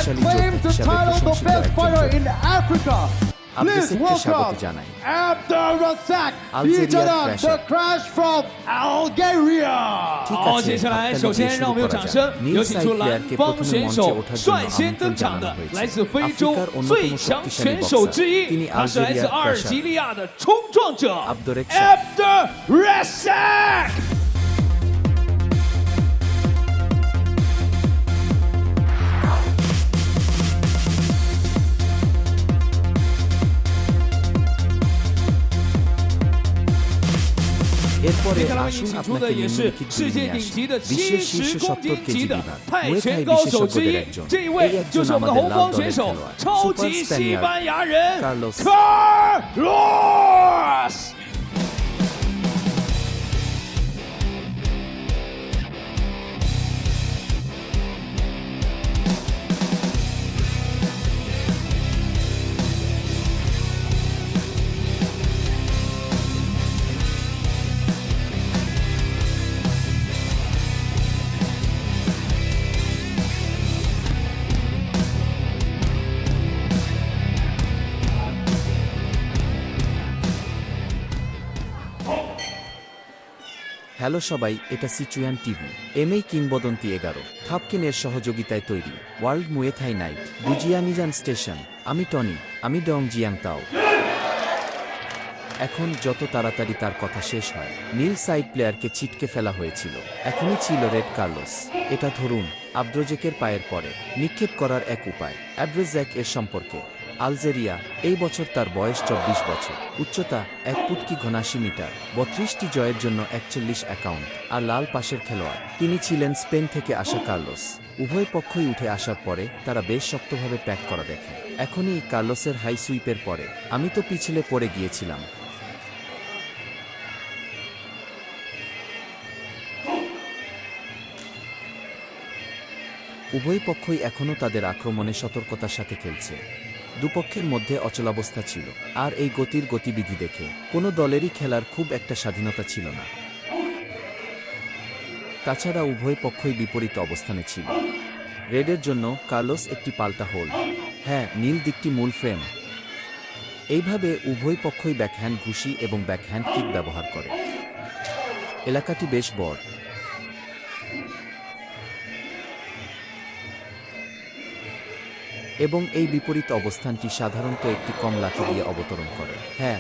শক্তিশালী claims যোদ্ধা the হিসাবে title the প্রশংসিত best একজন fighter যোদ্ধা। in Africa. Please আবদেসেককে স্বাগত welcome জানাই। Abdurrazak আলজেরিয়ার Bijanan, Crasher। the Crash from Algeria. ঠিক 好， আছে 接下来 হাততালি 首 দিয়ে 先 শুরু 让我们有 করা 掌 যাক। 声， নীল 有请 সাইড 出蓝 প্লেয়ারকে 方 প্রথমে 选 মঞ্চে 手 ওঠার 率 জন্য 先 আমন্ত্রণ 登场 জানানো 的， হয়েছে। 来自非洲 আফ্রিকার 最 অন্যতম 强 শক্তিশালী 选手 বক্সার 之一， তিনি 他是来自 আলজেরিয়ার 阿尔 ক্রাশার 及利亚的冲撞者 আবদুরেকশাক। Abdurrazak。 এরপরে 接下来为 আসুন 您请出 আপনাকে 的也是 নিম্নলিখিত 世 নিয়ে 界顶 আসি 级的 বিশ্বের শীর্ষ 70公 70 斤 কেজি 级的 বিভাগ 泰 মুয়ে 拳 থাই 高手之 বিশেষজ্ঞদের 一， একজন 这一 এই 位就 একজন 是我们的 আমাদের 红 লাল 方选 দলের 手， খেলোয়াড় 超 super 级西 Spaniard 班牙人 Carlos. Carlos。 hello সবাই, এটা সিচুয়ান টিভি। এমএই কিংবদন্তি 11 থাপকিনের সহযোগিতায় তৈরি ওয়ার্ল্ড মুয়ে থাই নাইট দুজিয়ানিজান স্টেশন। আমি টনি, আমি ডং জিয়াং তাও। এখন যত তাড়াতাড়ি তার কথা শেষ হয়। নীল সাইড প্লেয়ারকে ছিটকে ফেলা হয়েছিল, এখনই ছিল রেড কার্লোস। এটা ধরুন আব্দ্রোজেকের পায়ের পরে নিক্ষেপ করার এক উপায়। অ্যাব্দ্রোজেক এর সম্পর্কে আলজেরিয়া, এই বছর তার বয়স 24 বছর, উচ্চতা 1 ফুট কি 79 মিটার, 32টি জয়ের জন্য 41 অ্যাকাউন্ট, আর লাল পাশের খেলোয়াড়। তিনি ছিলেন স্পেন থেকে আসা কার্লোস। উভয় পক্ষই উঠে আসার পরে তারা বেশ শক্তভাবে প্যাক করা দেখে। এখনই কার্লোসের হাই সুইপের পরে আমি তো পিছলে পড়ে গিয়েছিলাম। উভয় পক্ষই এখনও তাদের আক্রমণে সতর্কতার সাথে খেলছে। দুপক্ষের মধ্যে অচলাবস্থা ছিল, আর এই গতিবিধি দেখে কোনো দলেরই খেলার খুব একটা স্বাধীনতা ছিল না। তাছাড়া উভয় পক্ষই বিপরীত অবস্থানে ছিল। রেডের জন্য কার্লোস একটি পাল্টা হোল্ড, হ্যাঁ নীল দিকটি মূল ফ্রেম। এইভাবে উভয় পক্ষই ব্যাকহ্যান্ড ঘুষি এবং ব্যাকহ্যান্ড কিক ব্যবহার করে। এলাকাটি বেশ বড়। এবং এই বিপরীত অবস্থানটি সাধারণত একটি কম লাঠি দিয়ে অবতরণ করে। হ্যাঁ,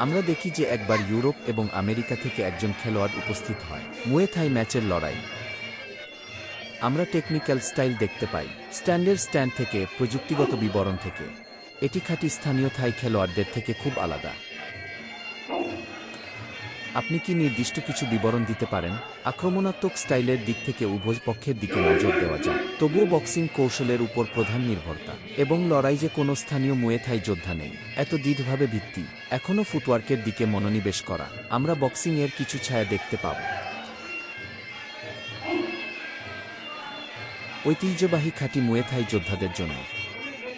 আমরা দেখি যে একবার ইউরোপ এবং আমেরিকা থেকে একজন খেলোয়াড় উপস্থিত হয় মুয়ে থাই ম্যাচের লড়াই। আমরা টেকনিক্যাল স্টাইল দেখতে পাই, স্ট্যান্ড থেকে, প্রযুক্তিগত বিবরণ থেকে। এটি খাঁটি স্থানীয় থাই খেলোয়াড়দের থেকে খুব আলাদা। আপনি কি নির্দিষ্ট কিছু বিবরণ দিতে পারেন? আক্রমণাত্মক স্টাইলের দিক থেকে উভয় পক্ষের দিকে নজর দেওয়া যায়, তবুও বক্সিং কৌশলের উপর প্রধান নির্ভরতা এবং লড়াই যে কোনো স্থানীয় মুয়ে থাই যোদ্ধা নেই এত দৃঢ়ভাবে ভিত্তি। এখনও ফুটওয়ার্কের দিকে মনোনিবেশ করা। আমরা বক্সিং এর কিছু ছায়া দেখতে পাব। ঐতিহ্যবাহী খাঁটি মুয়ে থাই যোদ্ধাদের জন্য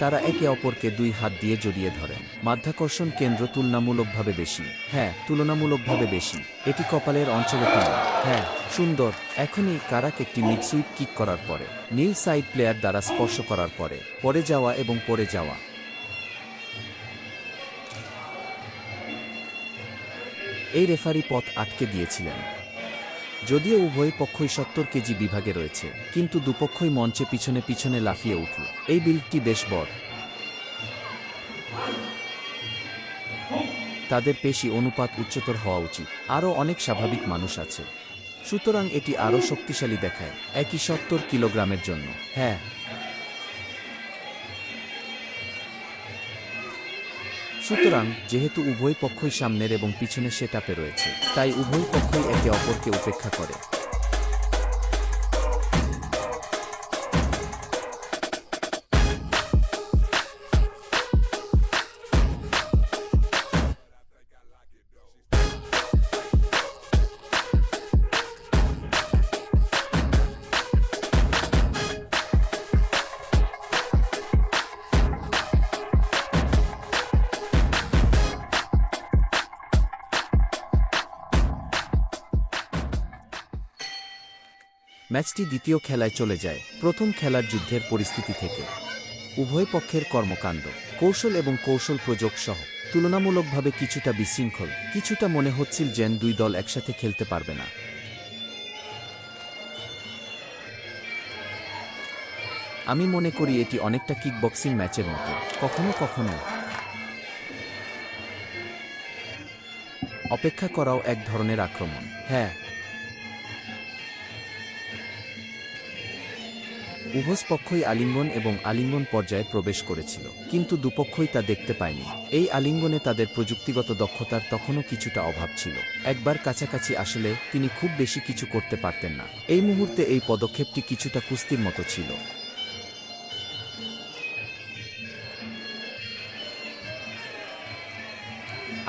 তারা একে অপরকে 2 হাত দিয়ে জড়িয়ে ধরেন। মাধ্যাকর্ষণ কেন্দ্র তুলনামূলকভাবে বেশি। হ্যাঁ, তুলনামূলকভাবে বেশি। এটি কপালের অঞ্চলে তুলে। হ্যাঁ, সুন্দর। এখনই কারাক একটি মিড সুইপ কিক করার পরে নীল সাইড প্লেয়ার দ্বারা স্পর্শ করার পরে পড়ে যাওয়া এবং পড়ে যাওয়া। এই রেফারি পথ আটকে দিয়েছিলেন। যদিও উভয় পক্ষই 70 কেজি বিভাগে রয়েছে, কিন্তু দুপক্ষই মঞ্চে পিছনে পিছনে লাফিয়ে উঠল। এই বিল্ডটি বেশ বড়। তাদের পেশি অনুপাত উচ্চতর হওয়া উচিত। আরও অনেক স্বাভাবিক মানুষ আছে, সুতরাং এটি আরও শক্তিশালী দেখায়। একই 70 কিলোগ্রামের জন্য। হ্যাঁ, সুতরাং যেহেতু উভয় পক্ষই সামনের এবং পিছনের সেটআপে রয়েছে, তাই উভয় পক্ষই একে অপরকে উপেক্ষা করে। ম্যাচটি দ্বিতীয় খেলায় চলে যায় প্রথম খেলার যুদ্ধের পরিস্থিতি থেকে। উভয় পক্ষের কর্মকাণ্ড, কৌশল এবং কৌশল প্রযোগ সহ তুলনামূলকভাবে কিছুটা বিশৃঙ্খল, কিছুটা মনে হচ্ছিল যেন দুই দল একসাথে খেলতে পারবে না। আমি মনে করি এটি অনেকটা কিকবক্সিং ম্যাচের মতো, কখনো কখনো অপেক্ষা করাও এক ধরনের আক্রমণ। হ্যাঁ, উভয় পক্ষই আলিঙ্গন এবং আলিঙ্গন পর্যায়ে প্রবেশ করেছিল, কিন্তু দুপক্ষই তা দেখতে পায়নি। এই আলিঙ্গনে তাদের প্রযুক্তিগত দক্ষতার তখনও কিছুটা অভাব ছিল। একবার কাছাকাছি আসলে তিনি খুব বেশি কিছু করতে পারতেন না। এই মুহূর্তে এই পদক্ষেপটি কিছুটা কুস্তির মতো ছিল।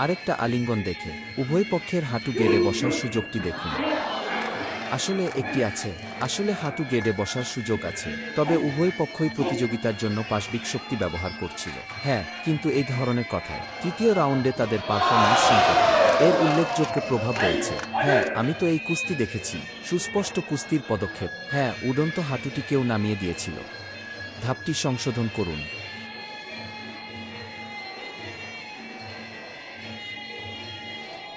আরেকটা আলিঙ্গন দেখে উভয় পক্ষের হাঁটু গেড়ে বসার সুযোগটি দেখুন। আসলে একটি আছে, আসলে হাঁটু গেড়ে বসার সুযোগ আছে, তবে উভয় পক্ষই প্রতিযোগিতার জন্য পাশবিক শক্তি ব্যবহার করছিল। হ্যাঁ, কিন্তু এই ধরনের কথায় তৃতীয় রাউন্ডে তাদের পারফরম্যান্স সম্পর্কে এর উল্লেখযোগ্য প্রভাব রয়েছে। হ্যাঁ, আমি তো এই কুস্তি দেখেছি, সুস্পষ্ট কুস্তির পদক্ষেপ। হ্যাঁ, উড়ন্ত হাঁটুটিকেও নামিয়ে দিয়েছিল। ধাপটি সংশোধন করুন।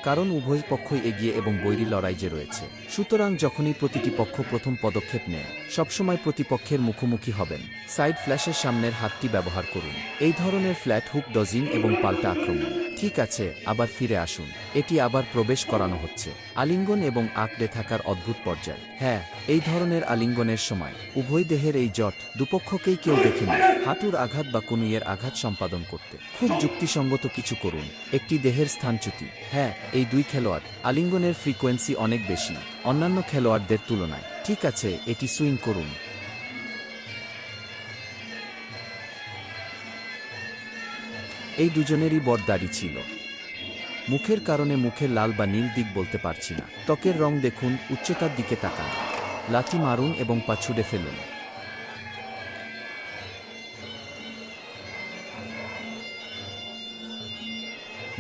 কারণ উভয় পক্ষই এগিয়ে এবং বৈরী লড়াই যে রয়েছে, সুতরাং যখনই প্রতিটি পক্ষ প্রথম পদক্ষেপ নেয় সবসময় প্রতিপক্ষের মুখোমুখি হবেন। সাইড ফ্ল্যাশের সামনের হাতটি ব্যবহার করুন। এই ধরনের ফ্ল্যাট হুক ডজিং এবং পাল্টা আক্রমণ। ঠিক আছে, আবার ফিরে আসুন। এটি আবার প্রবেশ করানো হচ্ছে। আলিঙ্গন এবং আঁকড়ে থাকার অদ্ভুত পর্যায়। হ্যাঁ, এই ধরনের আলিঙ্গনের সময় উভয় দেহের এই জট দুপক্ষকেই কেউ দেখেনি হাঁটুর আঘাত বা কনুইয়ের আঘাত সম্পাদন করতে। খুব যুক্তিসঙ্গত কিছু করুন, একটি দেহের স্থানচ্যুতি। হ্যাঁ, এই দুই খেলোয়াড় আলিঙ্গনের ফ্রিকোয়েন্সি অনেক বেশি অন্যান্য খেলোয়াড়দের তুলনায়। ঠিক আছে, এটি সুইং করুন। এই দুজনেরই বড়দাড়ি ছিল। মুখের কারণে মুখের লাল বা নীল দিক বলতে পারছি না। ত্বকের রং দেখুন, উচ্চতার দিকে তাকান। লাথি মারুন এবং পা ছুঁড়ে ফেলুন।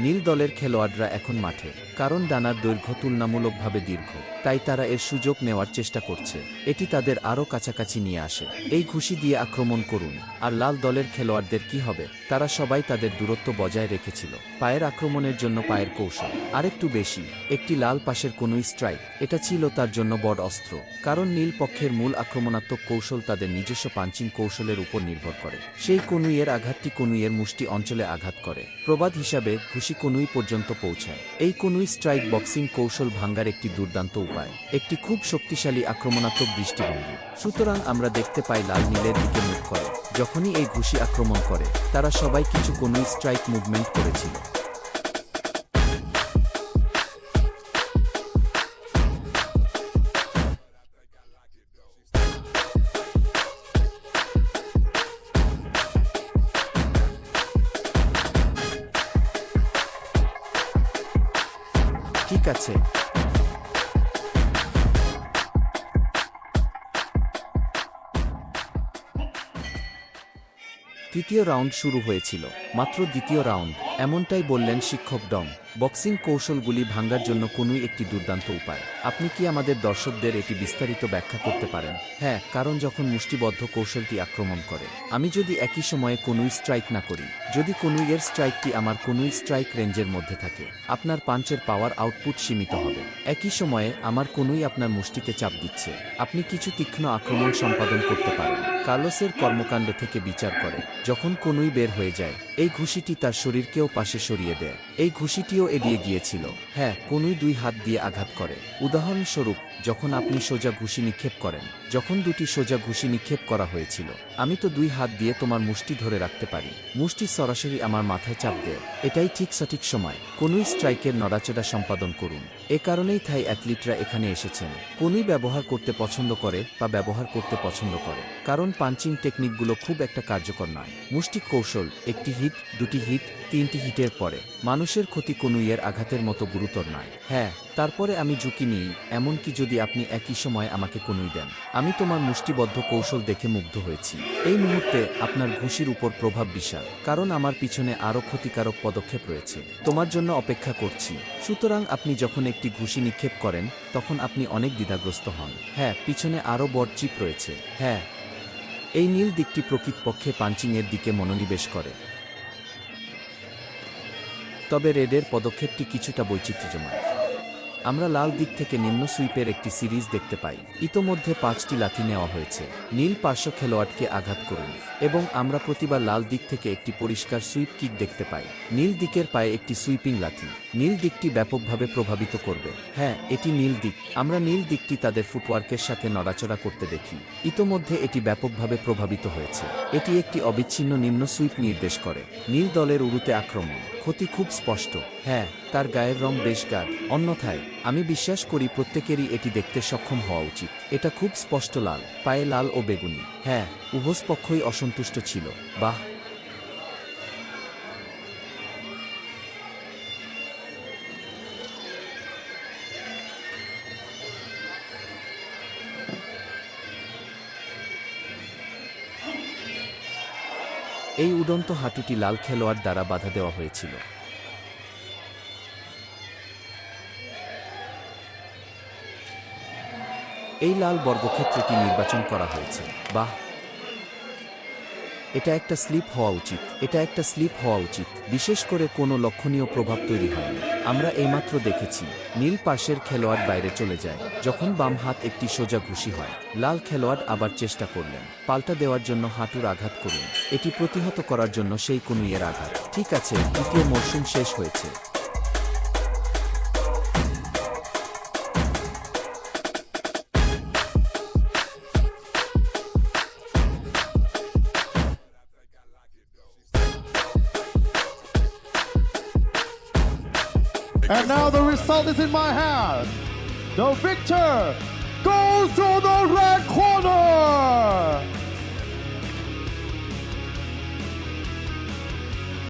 নীল দলের খেলোয়াড়রা এখন মাঠে, কারণ ডানার দৈর্ঘ্য তুলনামূলকভাবে দীর্ঘ, তাই তারা এর সুযোগ নেওয়ার চেষ্টা করছে। এটি তাদের আরও কাছাকাছি নিয়ে আসে। এই ঘুষি দিয়ে আক্রমণ করুন। আর লাল দলের খেলোয়াড়দের কি হবে? তারা সবাই তাদের দূরত্ব বজায় রেখেছিল। পায়ের আক্রমণের জন্য পায়ের কৌশল আরেকটু বেশি। একটি লাল পাশের কনুই স্ট্রাইক, এটা ছিল তার জন্য বড় অস্ত্র, কারণ নীল পক্ষের মূল আক্রমণাত্মক কৌশল তাদের নিজস্ব পাঞ্চিং কৌশলের উপর নির্ভর করে। সেই কনুইয়ের আঘাতটি কনুইয়ের মুষ্টি অঞ্চলে আঘাত করে। প্রবাদ হিসাবে ঘুষি কনুই পর্যন্ত পৌঁছায়। এই কনুই স্ট্রাইক বক্সিং কৌশল ভাঙ্গার একটি দুর্দান্ত উপায়, একটি খুব শক্তিশালী আক্রমণাত্মক দৃষ্টিভঙ্গি। সুতরাং আমরা দেখতে পাই লাল নীলের দিকে মুখ করে যখনই এই ঘুষি আক্রমণ করে, তারা সবাই কিছু কনুই স্ট্রাইক মুভমেন্ট করেছিল। ঠিক আছে, তৃতীয় রাউন্ড শুরু হয়েছিল। মাত্র দ্বিতীয় রাউন্ড, এমনটাই বললেন শিক্ষক ডং। বক্সিং কৌশলগুলি ভাঙ্গার জন্য কনুই একটি দুর্দান্ত উপায়। আপনি কি আমাদের দর্শকদের এটি বিস্তারিত ব্যাখ্যা করতে পারেন? হ্যাঁ, কারণ যখন মুষ্টিবদ্ধ কৌশলটি আক্রমণ করে, আমি যদি একই সময়ে কনুই স্ট্রাইক না করি, যদি কনুইয়ের স্ট্রাইকটি আমার কনুই স্ট্রাইক রেঞ্জের মধ্যে থাকে, আপনার পাঞ্চের পাওয়ার আউটপুট সীমিত হবে। একই সময়ে আমার কনুই আপনার মুষ্টিতে চাপ দিচ্ছে, আপনি কিছু তীক্ষ্ণ আক্রমণ সম্পাদন করতে পারেন। কার্লোসের কর্মকাণ্ড থেকে বিচার করে যখন কনুই বের হয়ে যায়, এই ঘুষিটি তার শরীরকেও পাশে সরিয়ে দেয়। এই ঘুষিটিও এড়িয়ে গিয়েছিল। হ্যাঁ, কনুই দুই হাত দিয়ে আঘাত করে। উদাহরণস্বরূপ, যখন আপনি সোজা ঘুষি নিক্ষেপ করেন, যখন দুটি সোজা ঘুষি নিক্ষেপ করা হয়েছিল, আমি তো দুই হাত দিয়ে তোমার মুষ্টি ধরে রাখতে পারি। মুষ্টি সরাসরি আমার মাথায় চাপ দেয়। এটাই ঠিক সঠিক সময়। কনুই স্ট্রাইকের নড়াচড়া সম্পাদন করুন। এ কারণেই থাই অ্যাথলিটরা এখানে এসেছেন। কনুই ব্যবহার করতে পছন্দ করে বা ব্যবহার করতে পছন্দ করে, কারণ পাঞ্চিং টেকনিকগুলো খুব একটা কার্যকর নয়। মুষ্টিক কৌশল একটি হিল হিট, 2টি হিট, 3টি হিটের পরে মানুষের ক্ষতি কনুইয়ের আঘাতের মতো গুরুতর নয়। হ্যাঁ, তারপরে আমি ঝুঁকি নিই, এমনকি যদি আপনি একই সময় আমাকে কনুই দেন। আমি তোমার মুষ্টিবদ্ধ কৌশল দেখে মুগ্ধ হয়েছি। এই মুহূর্তে আপনার ঘুষির উপর প্রভাব বিশাল, কারণ আমার পিছনে আরও ক্ষতিকারক পদক্ষেপ রয়েছে। তোমার জন্য অপেক্ষা করছি। সুতরাং আপনি যখন একটি ঘুষি নিক্ষেপ করেন, তখন আপনি অনেক দ্বিধাগ্রস্ত হন। হ্যাঁ, পিছনে আরও বড় চিপ রয়েছে। হ্যাঁ, এই নীল দিকটি প্রকৃতপক্ষে পাঞ্চিংয়ের দিকে মনোনিবেশ করে। তবে রেডের পদক্ষেপটি কিছুটা বৈচিত্র্যময়। আমরা লাল দিক থেকে নিম্ন সুইপের একটি সিরিজ দেখতে পাই। ইতোমধ্যে 5টি লাথি নেওয়া হয়েছে। নীল পার্শ্ব খেলোয়াড়কে আঘাত করুন এবং আমরা প্রতিবার লাল দিক থেকে একটি পরিষ্কার সুইপ কিক দেখতে পাই। নীল দিকের পায়ে একটি সুইপিং লাথি নীল দিকটি ব্যাপকভাবে প্রভাবিত করবে। হ্যাঁ, এটি নীল দিক। আমরা নীল দিকটি তাদের ফুটওয়ার্কের সাথে নড়াচড়া করতে দেখি। ইতোমধ্যে এটি ব্যাপকভাবে প্রভাবিত হয়েছে। এটি একটি অবিচ্ছিন্ন নিম্ন সুইপ নির্দেশ করে। নীল দলের উরুতে আক্রমণ। ক্ষতি খুব স্পষ্ট। হ্যাঁ, তার গায়ের রং বেশ গাঢ়। অন্যথায় আমি বিশ্বাস করি প্রত্যেকেরই এটি দেখতে সক্ষম হওয়া উচিত। এটা খুব স্পষ্ট লাল, পায়ে লাল ও বেগুনি। হ্যাঁ, উভয় পক্ষই অসন্তুষ্ট ছিল। বাহ! এই উড়ন্ত হাঁটুটি লাল খেলোয়াড় দ্বারা বাধা দেওয়া হয়েছিল। এই লাল বর্গক্ষেত্রটি নির্বাচন করা হয়েছে। বাহ! এটা একটা স্লিপ হওয়া উচিত। এটা একটা স্লিপ হওয়া উচিত। বিশেষ করে কোনো লক্ষণীয় প্রভাব তৈরি হয়নি। আমরা এইমাত্র দেখেছি নীল পাশের খেলোয়াড় বাইরে চলে যায় যখন বাম হাত একটি সোজা ঘুষি হয়। লাল খেলোয়াড় আবার চেষ্টা করলেন পাল্টা দেওয়ার জন্য হাঁটুর আঘাত করুন। এটি প্রতিহত করার জন্য সেই কনুইয়ের আঘাত। ঠিক আছে, দ্বিতীয় মরশুম শেষ হয়েছে। And now the result is in my hand. The victor goes to the red corner.